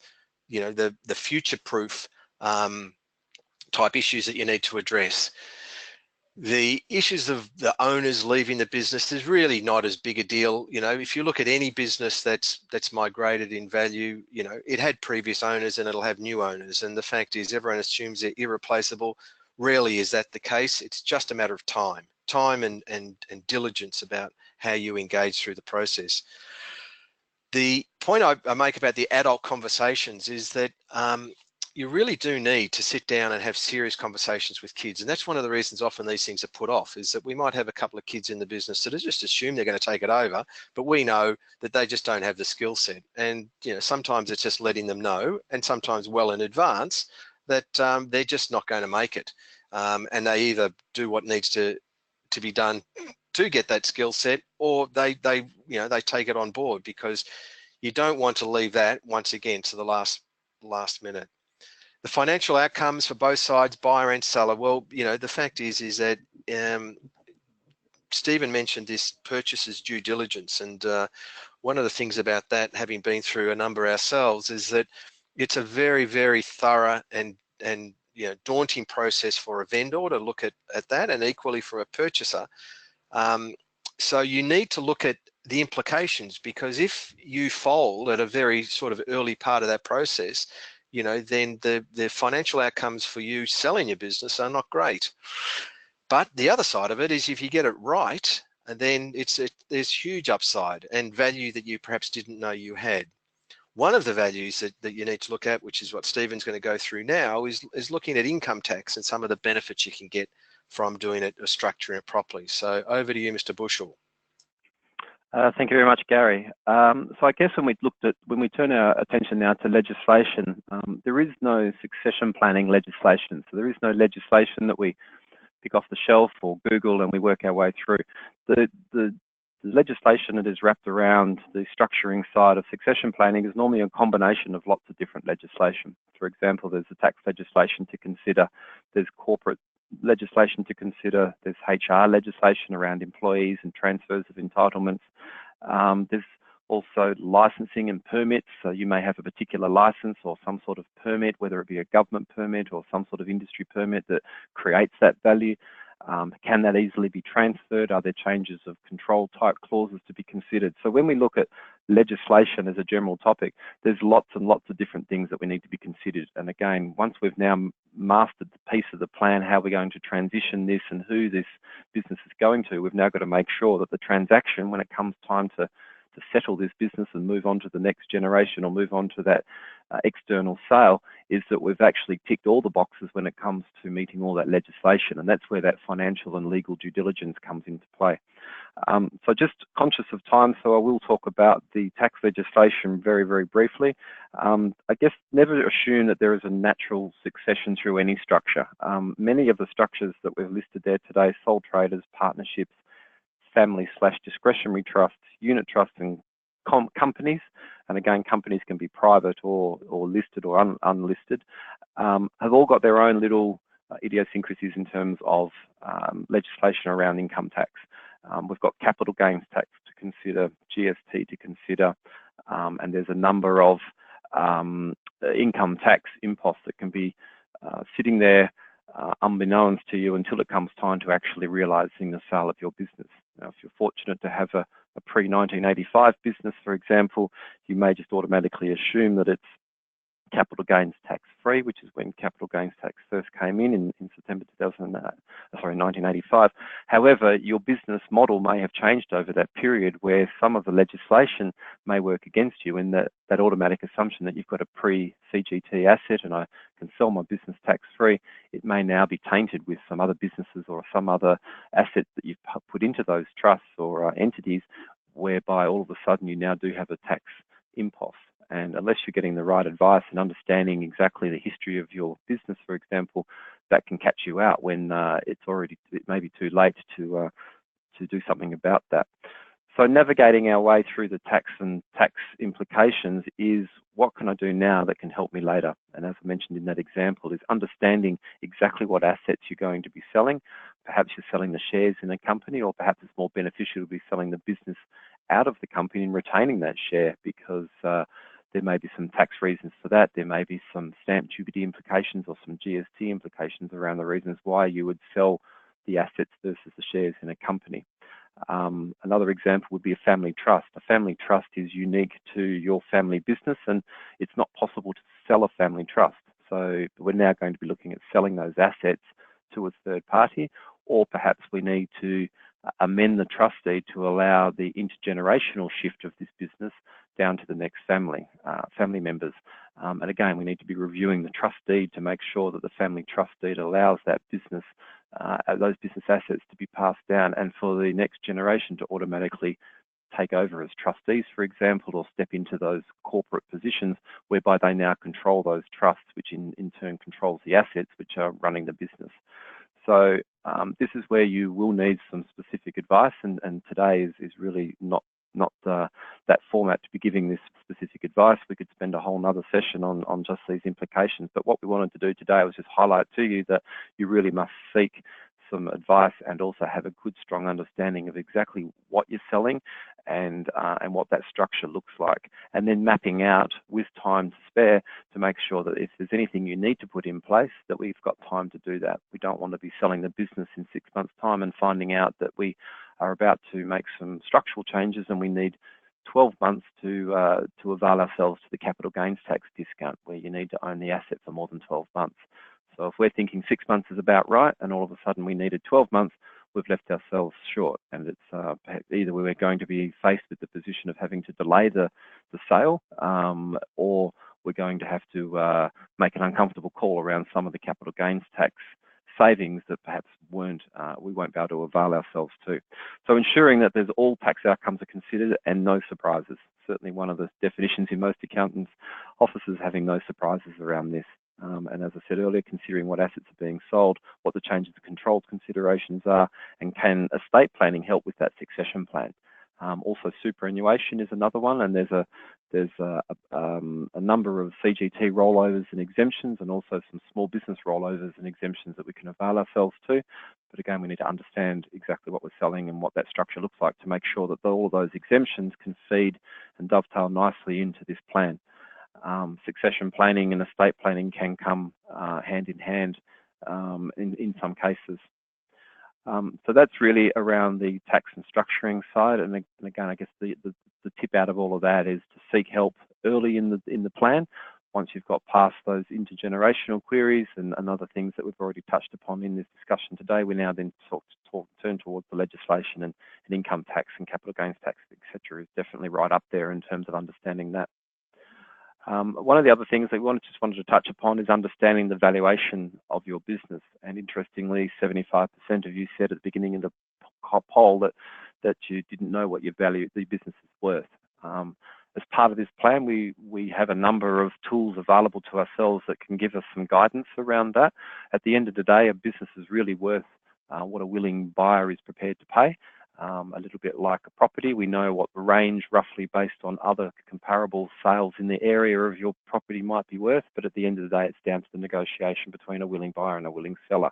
you know, the future-proof type issues that you need to address. The issues of the owners leaving the business is really not as big a deal. You know, if you look at any business that's migrated in value, you know, it had previous owners and it'll have new owners. And the fact is, everyone assumes they're irreplaceable. Rarely is that the case. It's just a matter of time and diligence about how you engage through the process. The point I make about the adult conversations is that you really do need to sit down and have serious conversations with kids. And that's one of the reasons often these things are put off, is that we might have a couple of kids in the business that just assume they're going to take it over, but we know that they just don't have the skill set. And, you know, sometimes it's just letting them know, and sometimes well in advance, that they're just not going to make it. And they either do what needs to be done to get that skill set, or they take it on board, because you don't want to leave that once again to the last minute. The financial outcomes for both sides, buyer and seller. Well, you know, the fact is that Stephen mentioned this purchaser's due diligence, and one of the things about that, having been through a number ourselves, is that it's a very, very thorough and daunting process for a vendor to look at that, and equally for a purchaser. So you need to look at the implications, because if you fold at a very sort of early part of that process, then the financial outcomes for you selling your business are not great. But the other side of it is, if you get it right, then there's huge upside and value that you perhaps didn't know you had. One of the values that you need to look at, which is what Stephen's going to go through now, is looking at income tax and some of the benefits you can get from doing it or structuring it properly. So over to you, Mr. Bushell. Thank you very much, Gary. So I guess when we turn our attention now to legislation, there is no succession planning legislation. So there is no legislation that we pick off the shelf or Google and we work our way through. The legislation that is wrapped around the structuring side of succession planning is normally a combination of lots of different legislation. For example, there's the tax legislation to consider, there's corporate legislation to consider, there's HR legislation around employees and transfers of entitlements. There's also licensing and permits. So you may have a particular license or some sort of permit, whether it be a government permit or some sort of industry permit that creates that value. Can that easily be transferred? Are there changes of control type clauses to be considered? So when we look at legislation as a general topic, there's lots and lots of different things that we need to be considered. And again, once we've now mastered the piece of the plan, how we're going to transition this and who this business is going to, we've now got to make sure that the transaction, when it comes time to settle this business and move on to the next generation or move on to that external sale, is that we've actually ticked all the boxes when it comes to meeting all that legislation. And that's where that financial and legal due diligence comes into play. So just conscious of time, so I will talk about the tax legislation very, very briefly. I guess never assume that there is a natural succession through any structure. Many of the structures that we've listed there today, sole traders, partnerships, family/discretionary trusts, unit trusts, and companies, and again, companies can be private or listed or unlisted, have all got their own little idiosyncrasies in terms of legislation around income tax. We've got capital gains tax to consider, GST to consider, and there's a number of income tax imposts that can be sitting there unbeknownst to you until it comes time to actually realising the sale of your business. Now, if you're fortunate to have a pre-1985 business, for example, you may just automatically assume that it's capital gains tax free, which is when capital gains tax first came in September 1985. However, your business model may have changed over that period, where some of the legislation may work against you in that automatic assumption that you've got a pre-CGT asset and I can sell my business tax free. It may now be tainted with some other businesses or some other assets that you've put into those trusts or entities, whereby all of a sudden you now do have a tax impost. And unless you're getting the right advice and understanding exactly the history of your business, for example, that can catch you out when it may be too late to do something about that. So navigating our way through the tax and tax implications is, what can I do now that can help me later? And as I mentioned in that example, is understanding exactly what assets you're going to be selling. Perhaps you're selling the shares in a company, or perhaps it's more beneficial to be selling the business out of the company and retaining that share, because there may be some tax reasons for that. There may be some stamp duty implications or some GST implications around the reasons why you would sell the assets versus the shares in a company. Another example would be a family trust. A family trust is unique to your family business, and it's not possible to sell a family trust. So we're now going to be looking at selling those assets to a third party, or perhaps we need to amend the trust deed to allow the intergenerational shift of this business down to the next family members. And again, we need to be reviewing the trust deed to make sure that the family trust deed allows that business, those business assets to be passed down, and for the next generation to automatically take over as trustees, for example, or step into those corporate positions whereby they now control those trusts, which in turn controls the assets which are running the business. So this is where you will need some specific advice, and today is really not that format to be giving this specific advice. We could spend a whole nother session on just these implications, but what we wanted to do today was just highlight to you that you really must seek some advice and also have a good, strong understanding of exactly what you're selling and what that structure looks like, and then mapping out with time to spare to make sure that if there's anything you need to put in place, that we've got time to do that. We don't want to be selling the business in 6 months' time and finding out that we are about to make some structural changes and we need 12 months to avail ourselves to the capital gains tax discount, where you need to own the asset for more than 12 months. So if we're thinking 6 months is about right and all of a sudden we needed 12 months, we've left ourselves short, and it's either we're going to be faced with the position of having to delay the sale, or we're going to have to make an uncomfortable call around some of the capital gains tax savings that perhaps we won't be able to avail ourselves to. So ensuring that there's all tax outcomes are considered and no surprises. Certainly one of the definitions in most accountants' offices, having no surprises around this. And as I said earlier, considering what assets are being sold, what the changes of controls considerations are, and can estate planning help with that succession plan. Also, superannuation is another one, and there's a number of CGT rollovers and exemptions, and also some small business rollovers and exemptions that we can avail ourselves to. But again, we need to understand exactly what we're selling and what that structure looks like to make sure that all of those exemptions can feed and dovetail nicely into this plan. Succession planning and estate planning can come hand in hand in some cases. So that's really around the tax and structuring side. And again, I guess the tip out of all of that is to seek help early in the plan. Once you've got past those intergenerational queries and other things that we've already touched upon in this discussion today, we now then turn towards the legislation, and income tax and capital gains tax, etc., is definitely right up there in terms of understanding that. One of the other things that we just wanted to touch upon is understanding the valuation of your business. And interestingly, 75% of you said at the beginning of the poll that you didn't know what the business is worth. As part of this plan, we have a number of tools available to ourselves that can give us some guidance around that. At the end of the day, a business is really worth what a willing buyer is prepared to pay. A little bit like a property, we know what the range roughly based on other comparable sales in the area of your property might be worth, but at the end of the day, it's down to the negotiation between a willing buyer and a willing seller.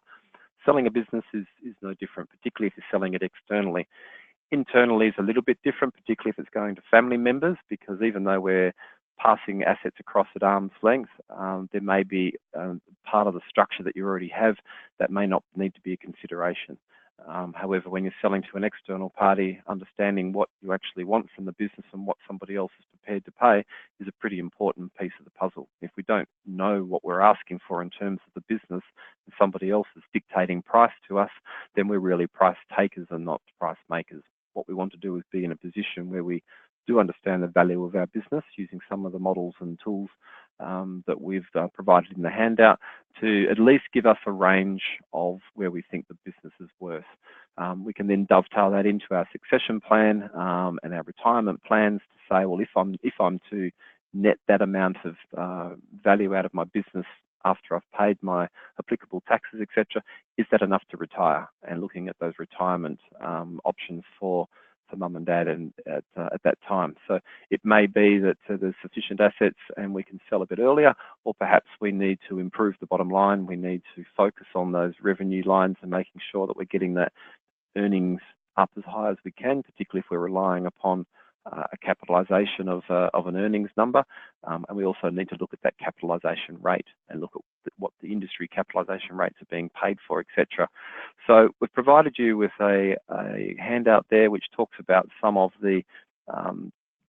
Selling a business is no different, particularly if you're selling it externally. Internally is a little bit different, particularly if it's going to family members, because even though we're passing assets across at arm's length, there may be part of the structure that you already have that may not need to be a consideration. However, when you're selling to an external party, understanding what you actually want from the business and what somebody else is prepared to pay is a pretty important piece of the puzzle. If we don't know what we're asking for in terms of the business and somebody else is dictating price to us, then we're really price takers and not price makers. What we want to do is be in a position where we do understand the value of our business using some of the models and tools that we've provided in the handout to at least give us a range of where we think the business is worth. We can then dovetail that into our succession plan and our retirement plans to say, well, if I'm to net that amount of value out of my business after I've paid my applicable taxes, etc., is that enough to retire? And looking at those retirement options for mum and dad and at that time. So it may be that there's sufficient assets and we can sell a bit earlier, or perhaps we need to improve the bottom line. We need to focus on those revenue lines and making sure that we're getting that earnings up as high as we can, particularly if we're relying upon a capitalisation of an earnings number. And we also need to look at that capitalisation rate and look at what the industry capitalisation rates are being paid for, etc. So we've provided you with a handout there which talks about some of the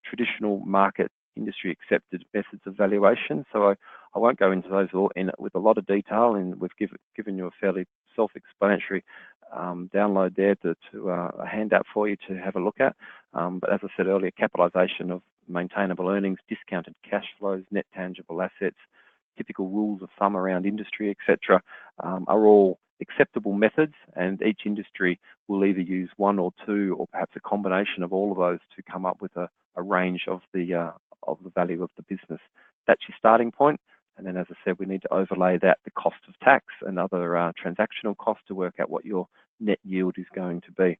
traditional market industry accepted methods of valuation. So I won't go into those all with a lot of detail, and we've given you a fairly self-explanatory download there to a handout for you to have a look at. But as I said earlier, capitalisation of maintainable earnings, discounted cash flows, net tangible assets, typical rules of thumb around industry, etc., are all acceptable methods, and each industry will either use one or two, or perhaps a combination of all of those to come up with a range of the value of the business. That's your starting point. And then, as I said, we need to overlay that, the cost of tax and other transactional costs, to work out what your net yield is going to be.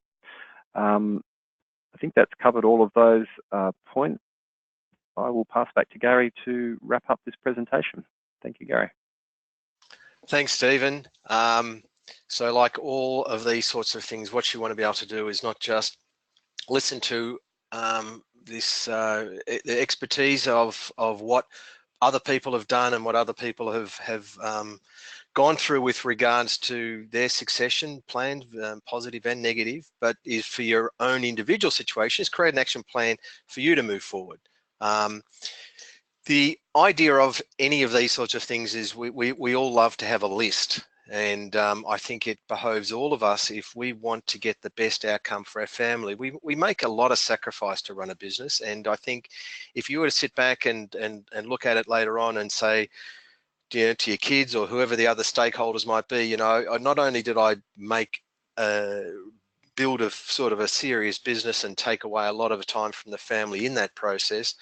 I think that's covered all of those points. I will pass back to Gary to wrap up this presentation. Thank you, Gary. Thanks, Stephen. So like all of these sorts of things, what you want to be able to do is not just listen to the expertise of what other people have done and what other people have gone through with regards to their succession plans, positive and negative, but is for your own individual situations, create an action plan for you to move forward. The idea of any of these sorts of things is we all love to have a list. And I think it behoves all of us, if we want to get the best outcome for our family, we make a lot of sacrifice to run a business. And I think if you were to sit back and look at it later on and say, you know, to your kids or whoever the other stakeholders might be, you know, not only did I build a sort of a serious business and take away a lot of time from the family in that process,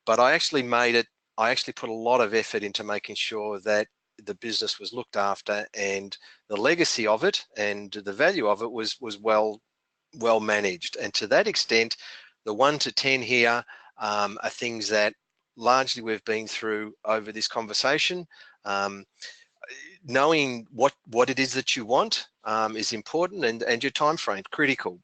but I actually put a lot of effort into making sure that the business was looked after and the legacy of it and the value of it was well managed. And to that extent, the 1 to 10 here are things that largely we've been through over this conversation. Knowing what it is that you want is important, and your time frame critical.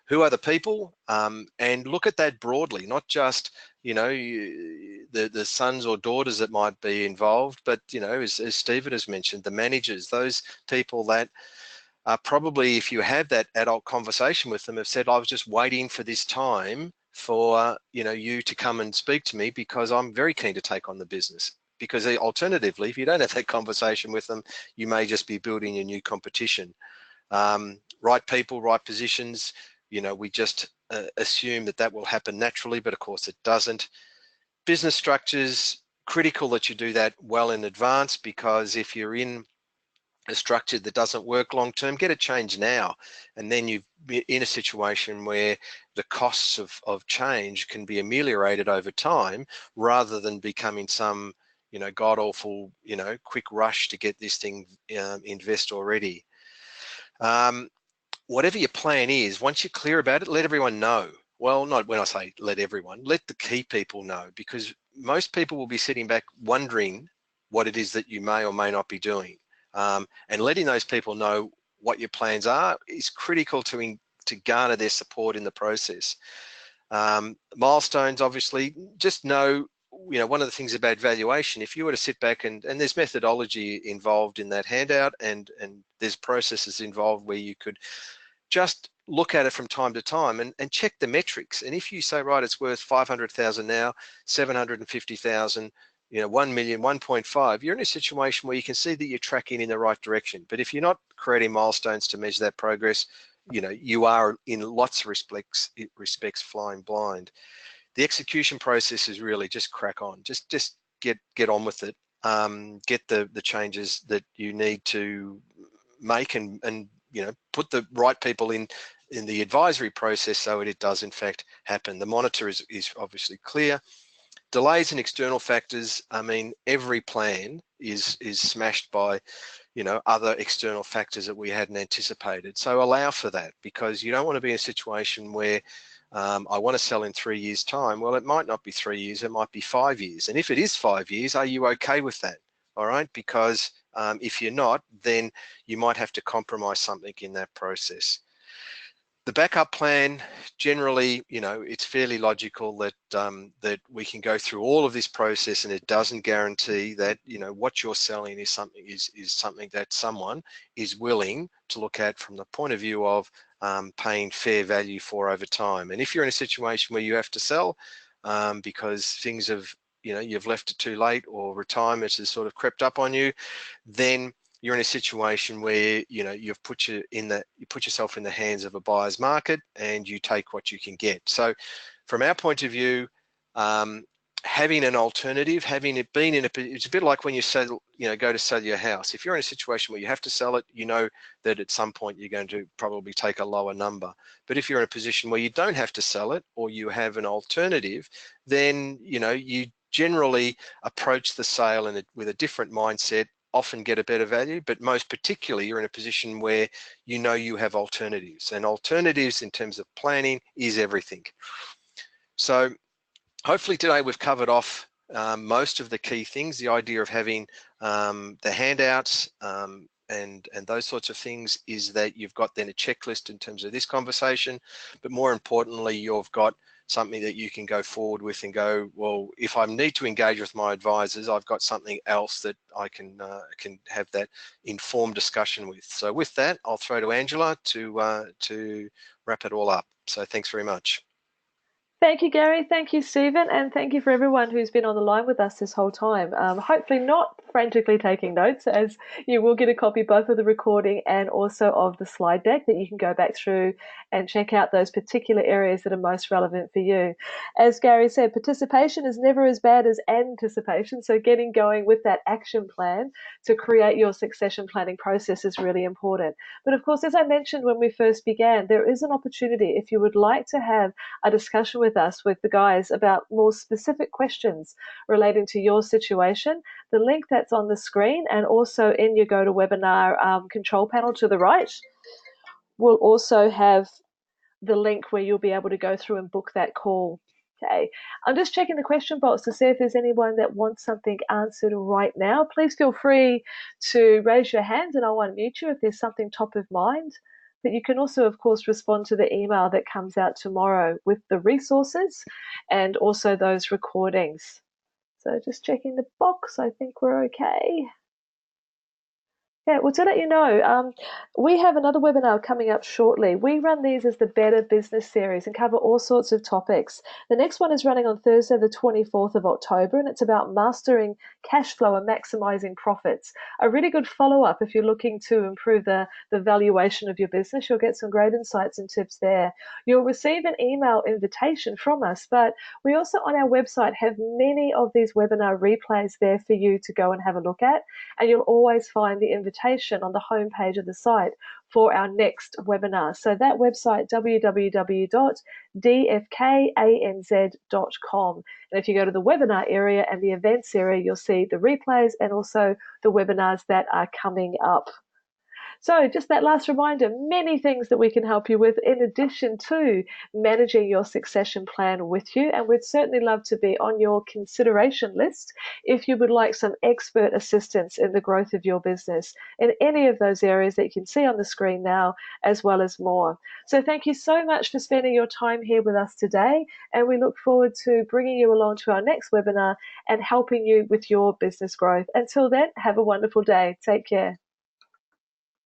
Who are the people, and look at that broadly, not just, you know, the sons or daughters that might be involved, but, you know, as Stephen has mentioned, the managers, those people that are probably, if you have that adult conversation with them, have said, I was just waiting for this time for, you know, you to come and speak to me because I'm very keen to take on the business. Because alternatively, if you don't have that conversation with them, you may just be building a new competition. Right people, right positions, you know, we just assume that will happen naturally, but of course it doesn't. Business structures, critical that you do that well in advance, because if you're in a structure that doesn't work long term, get it changed now, and then you're in a situation where the costs of change can be ameliorated over time, rather than becoming some, you know, god awful, you know, quick rush to get this thing invest already. Whatever your plan is, once you're clear about it, let everyone know. Well, not when I say let everyone, let the key people know, because most people will be sitting back wondering what it is that you may or may not be doing. And letting those people know what your plans are is critical to garner their support in the process. Milestones, obviously, just know, you know, one of the things about valuation, if you were to sit back and there's methodology involved in that handout, and there's processes involved where you could just look at it from time to time and check the metrics. And if you say, right, it's worth 500,000 now, 750,000, you know, 1 million, 1.5, you're in a situation where you can see that you're tracking in the right direction. But if you're not creating milestones to measure that progress, you know, you are in lots of respects flying blind. The execution process is really just crack on, just get on with it, get the changes that you need to make, and you know, put the right people in the advisory process so it does in fact happen. The monitor is obviously clear. Delays and external factors, I mean, every plan is smashed by, you know, other external factors that we hadn't anticipated. So allow for that, because you don't want to be in a situation where I want to sell in 3 years' time. Well, it might not be 3 years, it might be 5 years. And if it is 5 years, are you okay with that? All right, because if you're not, then you might have to compromise something in that process. The backup plan, generally, you know, it's fairly logical that that we can go through all of this process, and it doesn't guarantee that, you know, what you're selling is something that someone is willing to look at from the point of view of paying fair value for over time. And if you're in a situation where you have to sell because things have, you know, you've left it too late, or retirement has sort of crept up on you, then you're in a situation where, you know, you put yourself in the hands of a buyer's market, and you take what you can get. So from our point of view, having an alternative, having it been it's a bit like when you sell, you know, go to sell your house. If you're in a situation where you have to sell it, you know that at some point you're going to probably take a lower number. But if you're in a position where you don't have to sell it, or you have an alternative, then, you know, you generally approach the sale with a different mindset, often get a better value, but most particularly you're in a position where you know you have alternatives, and alternatives in terms of planning is everything. So hopefully today we've covered off most of the key things, the idea of having the handouts, and those sorts of things is that you've got then a checklist in terms of this conversation, but more importantly, you've got something that you can go forward with and go, well, if I need to engage with my advisors, I've got something else that I can have that informed discussion with. So with that, I'll throw to Angela to wrap it all up. So thanks very much. Thank you, Gary. Thank you, Stephen. And thank you for everyone who's been on the line with us this whole time. Hopefully not frantically taking notes, as you will get a copy both of the recording and also of the slide deck that you can go back through and check out those particular areas that are most relevant for you. As Gary said, participation is never as bad as anticipation. So getting going with that action plan to create your succession planning process is really important. But of course, as I mentioned when we first began, there is an opportunity if you would like to have a discussion with us, with the guys, about more specific questions relating to your situation. The link that's on the screen and also in your GoToWebinar control panel to the right will also have the link where you'll be able to go through and book that call. Okay, I'm just checking the question box to see if there's anyone that wants something answered right now. Please feel free to raise your hand and I'll unmute you if there's something top of mind. But you can also, of course, respond to the email that comes out tomorrow with the resources and also those recordings. So just checking the box, I think we're okay. Yeah, well, to let you know, we have another webinar coming up shortly. We run these as the Better Business series and cover all sorts of topics. The next one is running on Thursday, the 24th of October, and it's about mastering cash flow and maximizing profits. A really good follow-up if you're looking to improve the valuation of your business. You'll get some great insights and tips there. You'll receive an email invitation from us, but we also on our website have many of these webinar replays there for you to go and have a look at, and you'll always find the invitation on the homepage of the site for our next webinar. So that website, www.dfkanz.com. And if you go to the webinar area and the events area, you'll see the replays and also the webinars that are coming up. So just that last reminder, many things that we can help you with in addition to managing your succession plan with you. And we'd certainly love to be on your consideration list if you would like some expert assistance in the growth of your business in any of those areas that you can see on the screen now, as well as more. So thank you so much for spending your time here with us today. And we look forward to bringing you along to our next webinar and helping you with your business growth. Until then, have a wonderful day. Take care.